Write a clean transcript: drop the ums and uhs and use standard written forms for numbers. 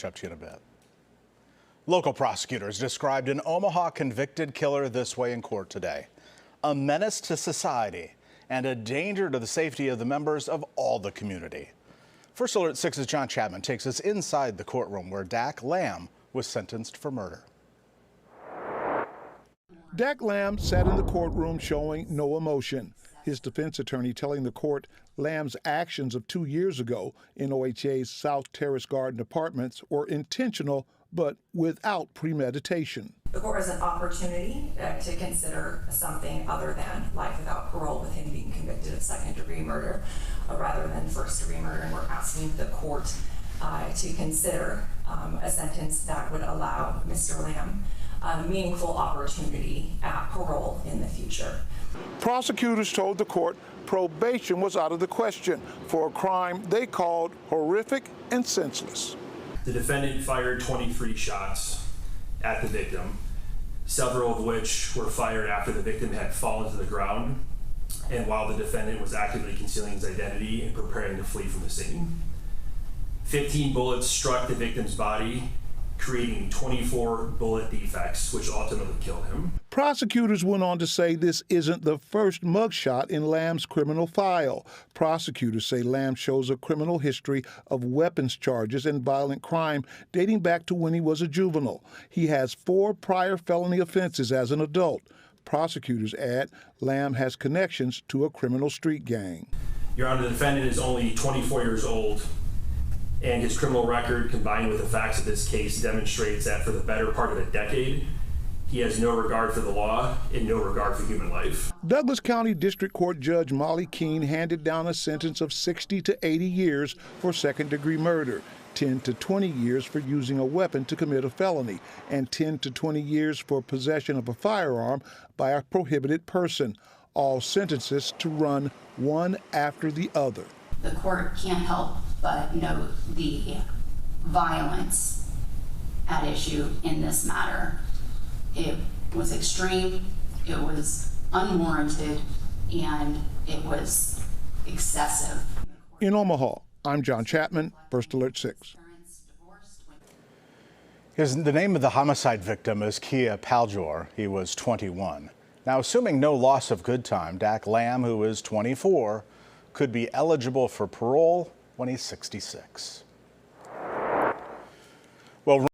Up to you in a bit. Local prosecutors described an Omaha convicted killer this way in court today: a menace to society and a danger to the safety of the members of all the community. First Alert 6's John Chapman takes us inside the courtroom where Dak Lamb was sentenced for murder. Dak Lamb sat in the courtroom showing no emotion. His defense attorney telling the court Lamb's actions of 2 years ago in OHA's South Terrace Garden Apartments were intentional but without premeditation. The court has an opportunity to consider something other than life without parole with him being convicted of second-degree murder rather than first-degree murder, and we're asking the court to consider a sentence that would allow Mr. Lamb a meaningful opportunity at parole in the future. Prosecutors told the court probation was out of the question for a crime they called horrific and senseless. The defendant fired 23 shots at the victim, several of which were fired after the victim had fallen to the ground and while the defendant was actively concealing his identity and preparing to flee from the scene. 15 bullets struck the victim's body, creating 24 bullet defects, which ultimately killed him. Prosecutors went on to say this isn't the first mugshot in Lamb's criminal file. Prosecutors say Lamb shows a criminal history of weapons charges and violent crime dating back to when he was a juvenile. He has 4 prior felony offenses as an adult. Prosecutors add Lamb has connections to a criminal street gang. Your Honor, the defendant is only 24 years old, and his criminal record, combined with the facts of this case, demonstrates that for the better part of a decade, he has no regard for the law and no regard for human life. Douglas County District Court Judge Molly Keene handed down a sentence of 60 to 80 years for second-degree murder, 10 to 20 years for using a weapon to commit a felony, and 10 to 20 years for possession of a firearm by a prohibited person. All sentences to run one after the other. The court can't help but note the violence at issue in this matter. It was extreme, it was unwarranted, and it was excessive. In Omaha, I'm John Chapman, First Alert 6. The name of the homicide victim is Kia Paljor. He was 21. Now, assuming no loss of good time, Dak Lamb, who is 24, could be eligible for parole when he's 66. Well,